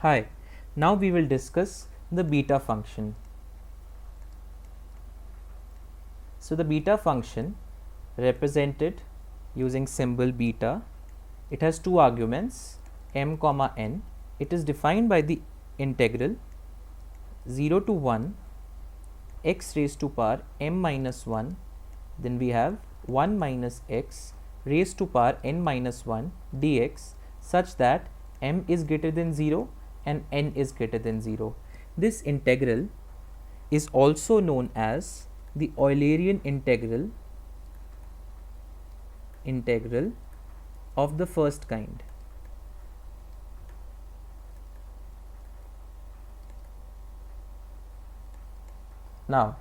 Hi, now we will discuss the beta function. So the beta function represented using symbol beta, it has two arguments m comma n. It is defined by the integral 0 to 1 x raised to power m minus 1, then we have 1 minus x raised to power n minus 1 dx such that m is greater than 0 and n is greater than 0. This integral is also known as the Eulerian integral of the first kind. Now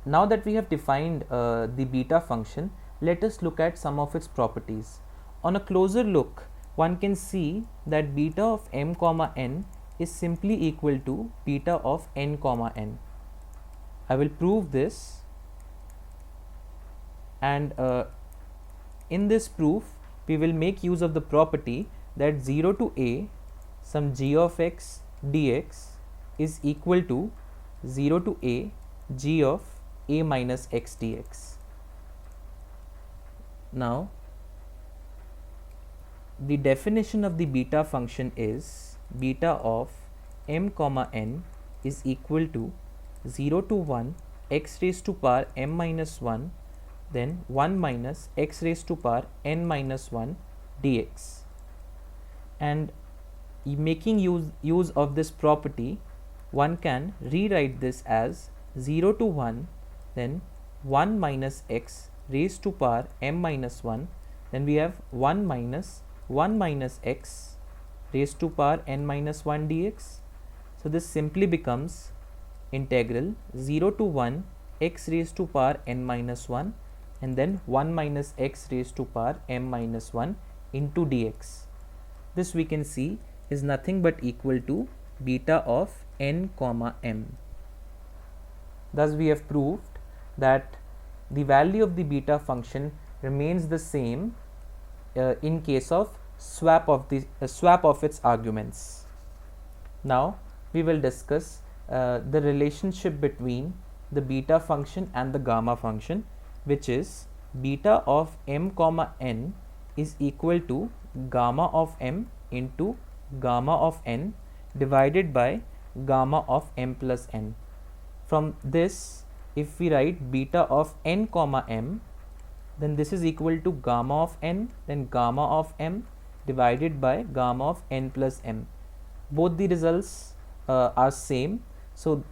that we have defined the beta function, let us look at some of its properties. On a closer look, one can see that beta of m comma n is simply equal to beta of n comma n. I will prove this, and in this proof we will make use of the property that 0 to a some g of x dx is equal to 0 to a g of a minus x dx. Now the definition of the beta function is beta of m comma n is equal to 0 to 1 x raised to power m minus 1, then 1 minus x raised to power n minus 1 dx. And making use of this property, one can rewrite this as 0 to 1, then 1 minus x raised to power m minus 1, then we have 1 minus x raised to power n minus 1 dx. So this simply becomes integral 0 to 1 x raised to power n minus 1 and then 1 minus x raised to power m minus 1 into dx. This we can see is nothing but equal to beta of n comma m. Thus we have proved that the value of the beta function remains the same in case of swap of its arguments. Now we will discuss the relationship between the beta function and the gamma function, which is beta of m comma n is equal to gamma of m into gamma of n divided by gamma of m plus n. From this, if we write beta of n comma m, then this is equal to gamma of n, then gamma of m divided by gamma of n plus m. Both the results are same, so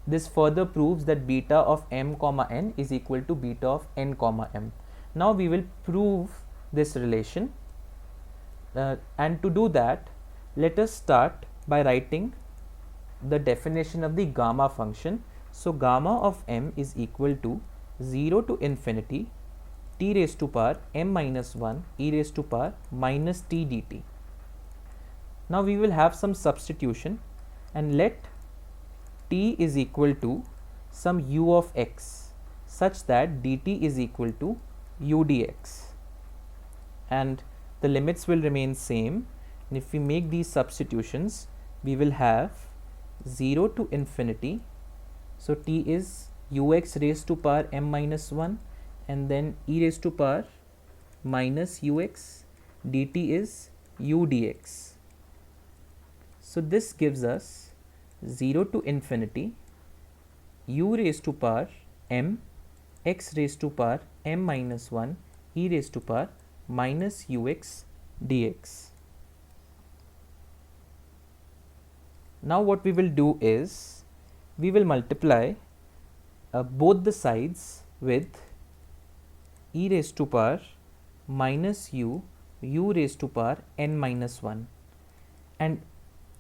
this further proves that beta of m comma n is equal to beta of n comma m. Now we will prove this relation, and to do that, let us start by writing the definition of the gamma function. So gamma of m is equal to 0 to infinity t raised to power m minus 1 e raised to power minus t dt. Now we will have some substitution and let t is equal to some u of x such that dt is equal to u dx, and the limits will remain same, and if we make these substitutions we will have 0 to infinity, so t is ux raised to power m minus 1 and then e raised to power minus ux, dt is u dx. So this gives us 0 to infinity u raised to power m x raised to power m minus 1 e raised to power minus ux dx. Now what we will do is we will multiply both the sides with e raised to power minus u raised to power n minus 1, and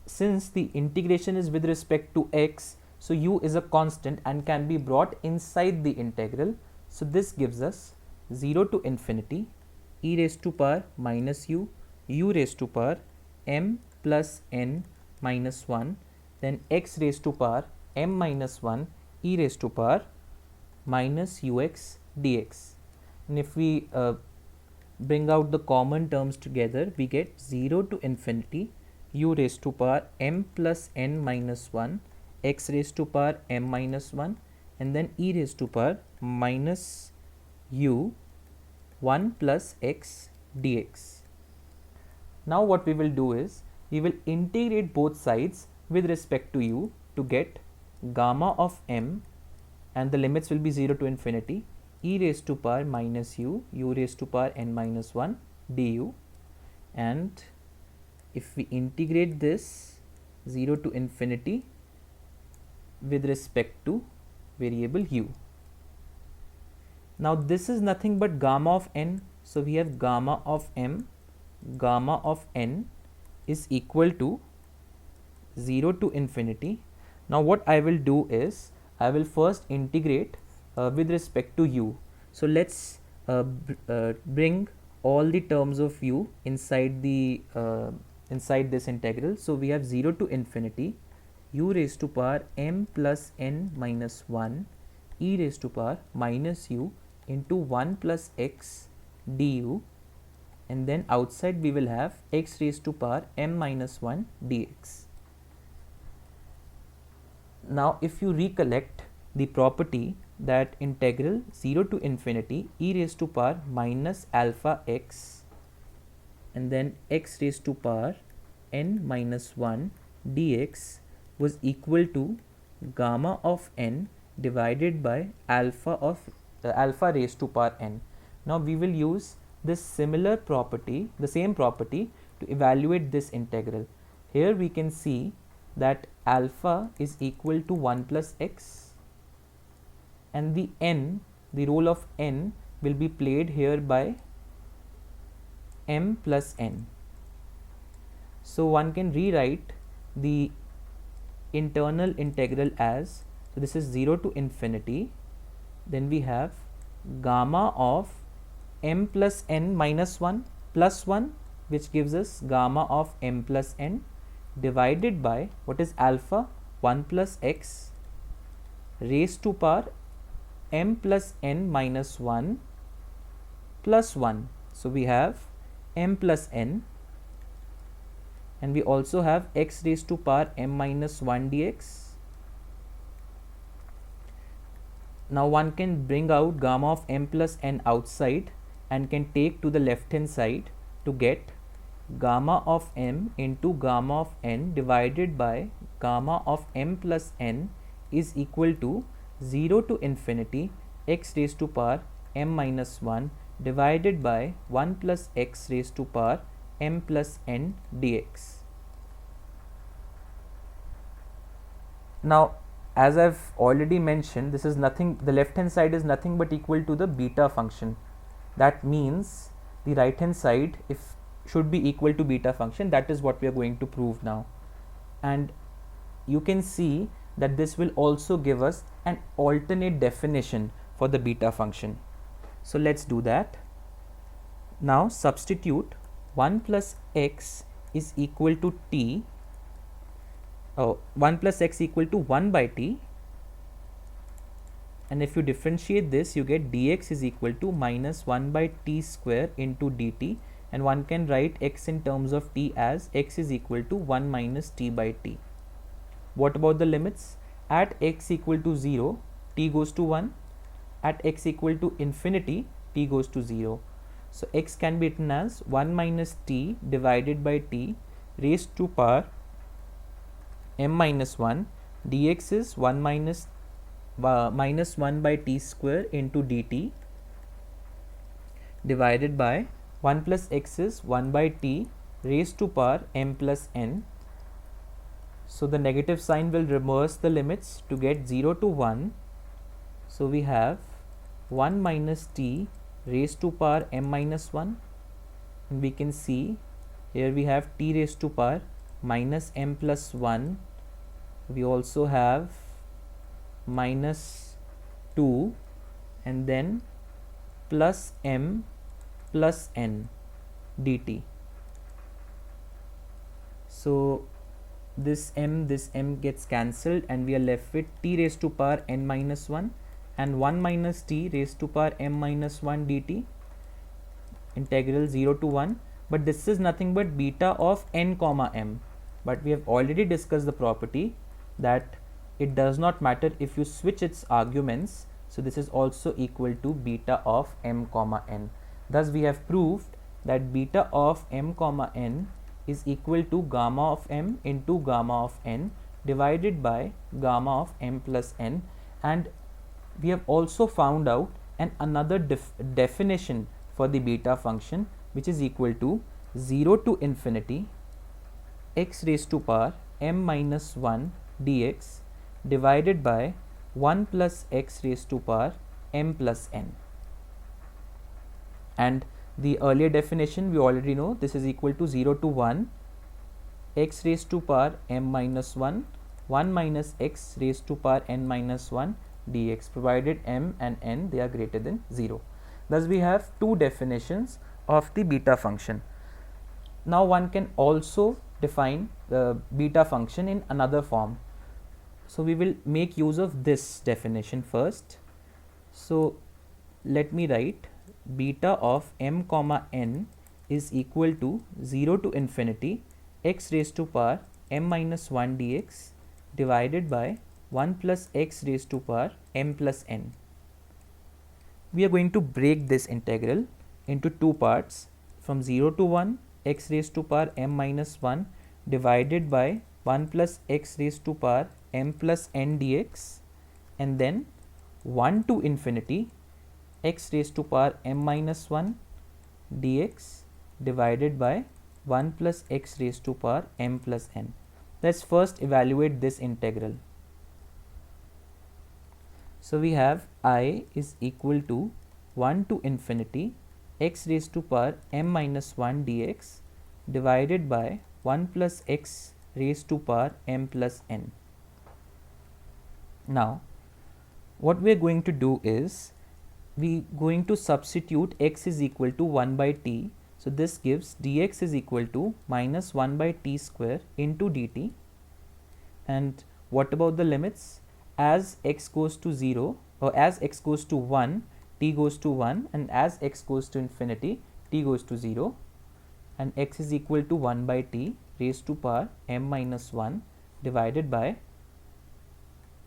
since the integration is with respect to x, so u is a constant and can be brought inside the integral. So this gives us 0 to infinity e raised to power minus u raised to power m plus n minus 1, then x raised to power m minus 1 e raised to power minus ux dx. And if we bring out the common terms together, we get 0 to infinity u raised to power m plus n minus 1 x raised to power m minus 1 and then e raised to power minus u 1 plus x dx. Now what we will do is we will integrate both sides with respect to u to get gamma of m, and the limits will be 0 to infinity, e raised to power minus u raised to power n minus 1 du, and if we integrate this 0 to infinity with respect to variable u. Now this is nothing but gamma of n, so we have gamma of m, gamma of n is equal to 0 to infinity. Now what I will do is I will first integrate with respect to u. So let's bring all the terms of u inside the inside this integral. So we have 0 to infinity u raised to power m plus n minus 1 e raised to power minus u into 1 plus x du, and then outside we will have x raised to power m minus 1 dx. Now if you recollect the property that integral 0 to infinity e raised to power minus alpha x and then x raised to power n minus 1 dx was equal to gamma of n divided by alpha of alpha raised to power n. Now we will use this similar property, the same property, to evaluate this integral. Here we can see that alpha is equal to 1 plus x, and the n, the role of n will be played here by m plus n. So one can rewrite the internal integral as, so this is 0 to infinity, then we have gamma of m plus n minus 1 plus 1, which gives us gamma of m plus n, divided by what is alpha, 1 plus x raised to power m plus n minus 1 plus 1. So we have m plus n, and we also have x raised to power m minus 1 dx. Now one can bring out gamma of m plus n outside and can take to the left hand side to get gamma of m into gamma of n divided by gamma of m plus n is equal to 0 to infinity x raised to power m minus 1 divided by 1 plus x raised to power m plus n dx. Now as I've already mentioned, this is nothing, the left hand side is nothing but equal to the beta function. That means the right hand side if should be equal to beta function. That is what we are going to prove now, and you can see that this will also give us an alternate definition for the beta function. So let's do that. Now substitute 1 plus x is equal to t, 1 plus x equal to 1 by t, and if you differentiate this you get dx is equal to minus 1 by t square into dt, and one can write x in terms of t as x is equal to 1 minus t by t. What about the limits? At x equal to 0 t goes to 1, at x equal to infinity t goes to 0. So x can be written as 1 minus t divided by t raised to power m minus 1, dx is 1 minus minus 1 by t square into dt divided by 1 plus x is 1 by t raised to power m plus n. So the negative sign will reverse the limits to get 0 to 1. So we have 1 minus t raised to power m minus 1, and we can see here we have t raised to power minus m plus 1. We also have minus 2 and then plus m plus n dt. So this m gets cancelled and we are left with t raised to power n minus 1 and 1 minus t raised to power m minus 1 dt, integral 0 to 1, but this is nothing but beta of n comma m. but we have already discussed the property that it does not matter if you switch its arguments. So this is also equal to beta of m comma n. Thus we have proved that beta of m comma n is equal to gamma of m into gamma of n divided by gamma of m plus n, and we have also found out another definition for the beta function, which is equal to 0 to infinity x raised to power m minus 1 dx divided by 1 plus x raised to power m plus n. And the earlier definition we already know, this is equal to 0 to 1 x raised to power m minus 1 minus x raised to power n minus 1 dx, provided m and n they are greater than 0. Thus we have two definitions of the beta function. Now one can also define the beta function in another form. So we will make use of this definition first. So let me write beta of m comma n is equal to 0 to infinity x raised to power m minus 1 dx divided by 1 plus x raised to power m plus n. We are going to break this integral into two parts, from 0 to 1 x raised to power m minus 1 divided by 1 plus x raised to power m plus n dx, and then 1 to infinity x raised to power m minus 1 dx divided by 1 plus x raised to power m plus n. Let's first evaluate this integral. So we have I is equal to 1 to infinity x raised to power m minus 1 dx divided by 1 plus x raised to power m plus n. Now what we are going to do is we going to substitute x is equal to 1 by t. So this gives dx is equal to minus 1 by t square into dt. And what about the limits? As x goes to 0, or as x goes to 1, t goes to 1, and as x goes to infinity, t goes to 0, and x is equal to 1 by t raised to power m minus 1 divided by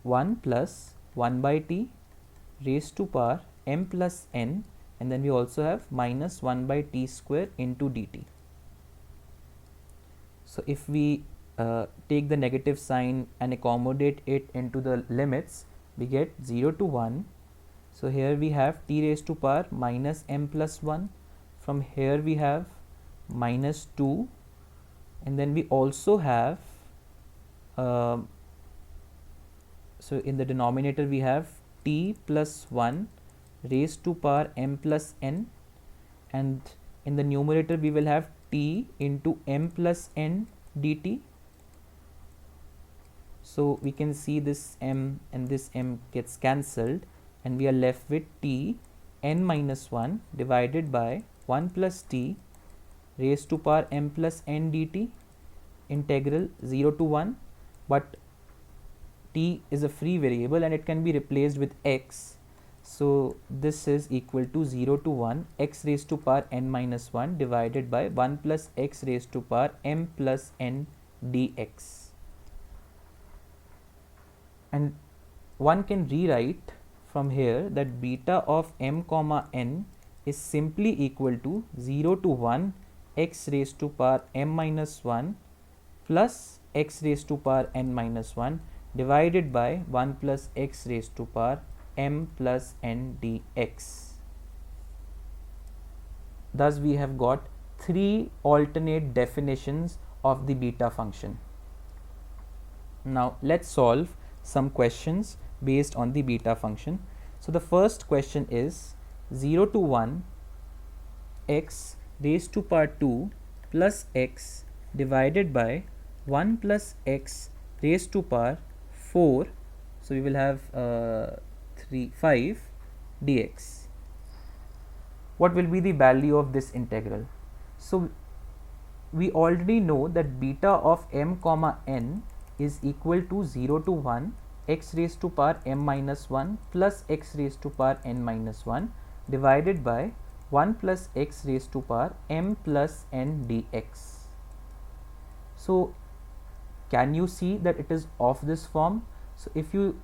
1 plus 1 by t raised to power m plus n, and then we also have minus 1 by t square into dt. So if we take the negative sign and accommodate it into the limits, we get 0 to 1. So here we have t raised to power minus m plus 1. From here we have minus 2, and then we also have so in the denominator we have t plus 1 raised to power m plus n, and in the numerator we will have t into m plus n dt. So we can see this m and this m gets cancelled, and we are left with t n minus 1 divided by 1 plus t raised to power m plus n dt, integral 0 to 1, but t is a free variable and it can be replaced with x. So this is equal to 0 to 1 x raised to power n minus 1 divided by 1 plus x raised to power m plus n dx. And one can rewrite from here that beta of m comma n is simply equal to 0 to 1 x raised to power m minus 1 plus x raised to power n minus 1 divided by 1 plus x raised to power m plus n dx. Thus we have got three alternate definitions of the beta function. Now let's solve some questions based on the beta function. So the first question is 0 to 1 x raised to power 2 plus x divided by 1 plus x raised to power 4. So we will have 5 dx. What will be the value of this integral? So we already know that beta of m comma n is equal to 0 to 1 x raised to power m minus 1 plus x raised to power n minus 1 divided by 1 plus x raised to power m plus n dx. So Can you see that it is of this form? So if you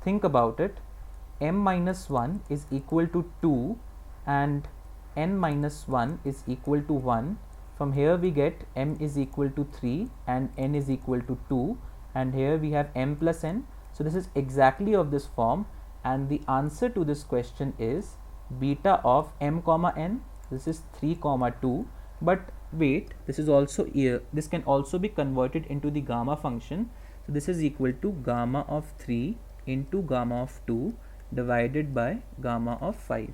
think about it, m minus 1 is equal to 2 and n minus 1 is equal to 1. From here we get m is equal to 3 and n is equal to 2, and here we have m plus n. So this is exactly of this form, and the answer to this question is beta of m comma n. This is 3 comma 2. But wait, this is also here, this can also be converted into the gamma function. So this is equal to gamma of 3 into gamma of 2 divided by gamma of 5.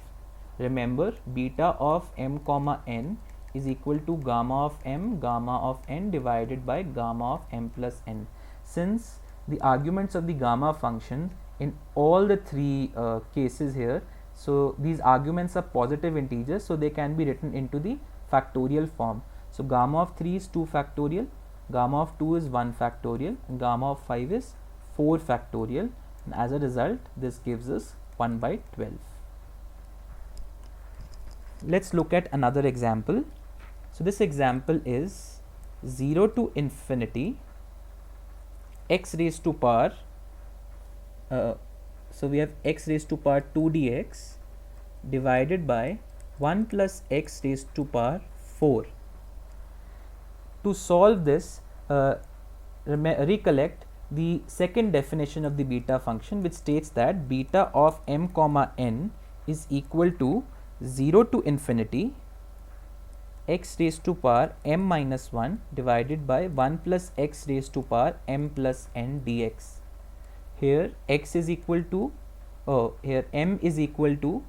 Remember, beta of m comma n is equal to gamma of m gamma of n divided by gamma of m plus n. Since the arguments of the gamma function in all the three cases here, so these arguments are positive integers, so they can be written into the factorial form. So gamma of 3 is 2 factorial, gamma of 2 is 1 factorial, and gamma of 5 is 4 factorial, and as a result this gives us 1 by 12. Let's look at another example. So this example is 0 to infinity x raised to power, so we have x raised to power 2 dx divided by 1 plus x raised to power 4. To solve this, recollect the second definition of the beta function, which states that beta of m comma n is equal to 0 to infinity x raised to power m minus 1 divided by 1 plus x raised to power m plus n dx. Here x is equal to, here m is equal to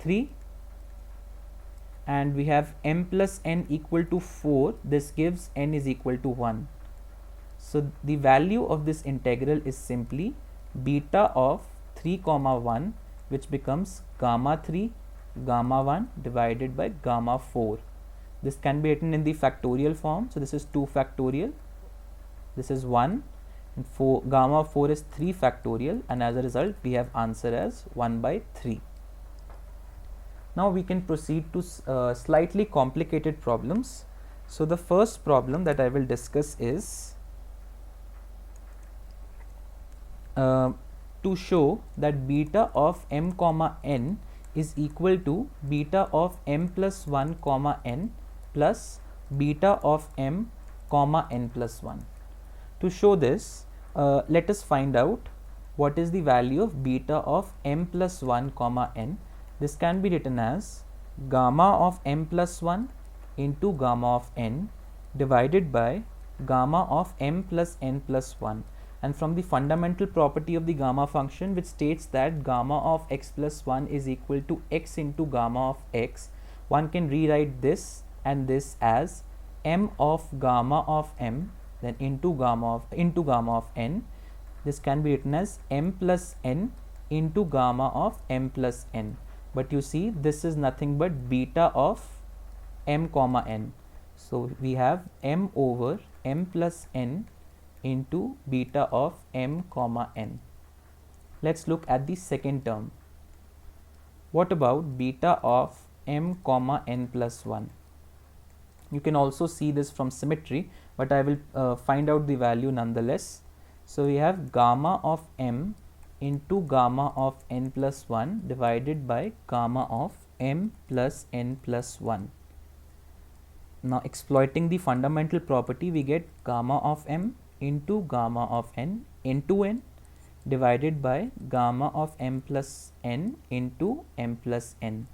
3 and we have m plus n equal to 4. This gives n is equal to 1. So the value of this integral is simply beta of 3 comma 1, which becomes gamma 3 gamma 1 divided by gamma 4. This can be written in the factorial form. So this is 2 factorial, this is 1, and 4 gamma 4 is 3 factorial, and as a result we have answer as 1 by 3. Now we can proceed to slightly complicated problems. So the first problem that I will discuss is to show that beta of m comma n is equal to beta of m plus 1 comma n plus beta of m comma n plus 1. To show this, let us find out what is the value of beta of m plus 1 comma n. This can be written as gamma of m plus 1 into gamma of n divided by gamma of m plus n plus 1. And from the fundamental property of the gamma function, which states that gamma of x plus 1 is equal to x into gamma of x, one can rewrite this and this as m of gamma of m then into gamma of n. This can be written as m plus n into gamma of m plus n. But you see, this is nothing but beta of m comma n. So we have m over m plus n into beta of m comma n. Let's look at the second term. What about beta of m comma n plus 1? You can also see this from symmetry, but I will find out the value nonetheless. So we have gamma of m into gamma of n plus 1 divided by gamma of m plus n plus 1. Now exploiting the fundamental property, we get gamma of m into gamma of n into n divided by gamma of m plus n into m plus n.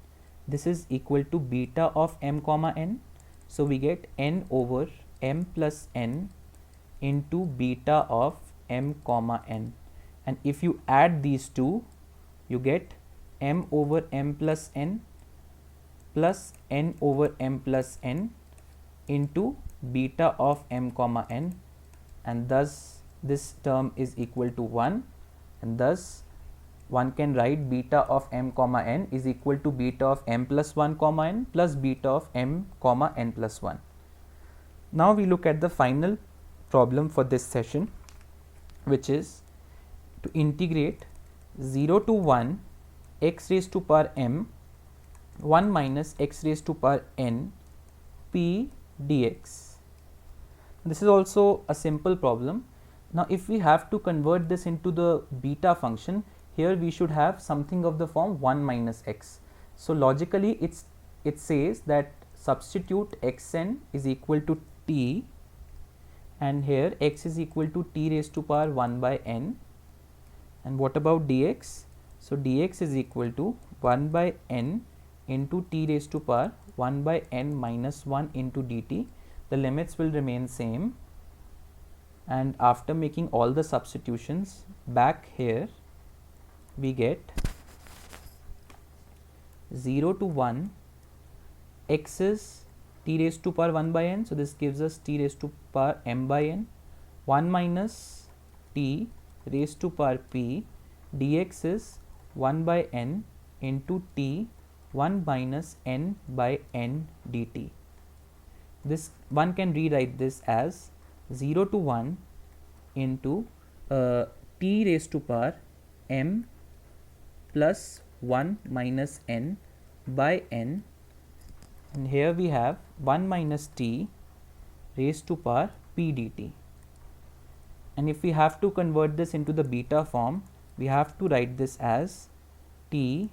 This is equal to beta of m comma n. So we get n over m plus n into beta of m comma n. And if you add these two, you get m over m plus n plus n over m plus n into beta of m comma n, and thus this term is equal to 1, and thus one can write beta of m comma n is equal to beta of m plus 1 comma n plus beta of m comma n plus 1. Now we look at the final problem for this session, which is to integrate 0 to 1 x raised to power m 1 minus x raised to power n p dx. This is also a simple problem. Now if we have to convert this into the beta function, here we should have something of the form 1 minus x. So logically it says that substitute xn is equal to t, and here x is equal to t raised to power 1 by n. And what about dx? So dx is equal to 1 by n into t raised to power 1 by n minus 1 into dt. The limits will remain same, and after making all the substitutions back here, we get 0 to 1, x is t raised to power 1 by n, so this gives us t raised to power m by n, 1 minus t raised to power p, dx is 1 by n into t 1 minus n by n dt. This one can rewrite this as 0 to 1 into t raised to power m plus 1 minus n by n, and here we have 1 minus t raised to power p dt. And if we have to convert this into the beta form, we have to write this as t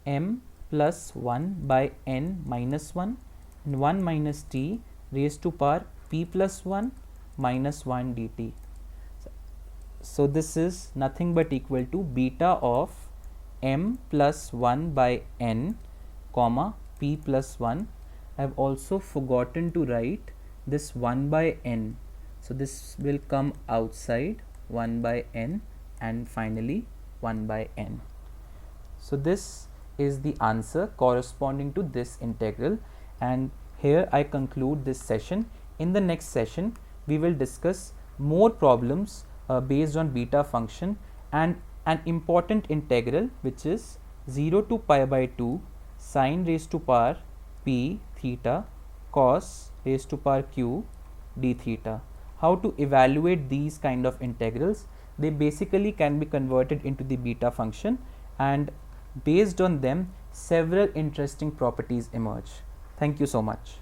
m plus 1 by n minus 1 and 1 minus t raised to power p plus 1 minus 1 dt. So this is nothing but equal to beta of m plus 1 by n comma p plus 1. I have also forgotten to write this 1 by n. So this will come outside, 1 by n, and finally 1 by n. So this is the answer corresponding to this integral, and here I conclude this session. In the next session, we will discuss more problems based on beta function and an important integral, which is 0 to pi by 2 sine raised to power p theta cos raised to power q d theta. How to evaluate these kind of integrals? They basically can be converted into the beta function, and based on them several interesting properties emerge. Thank you so much.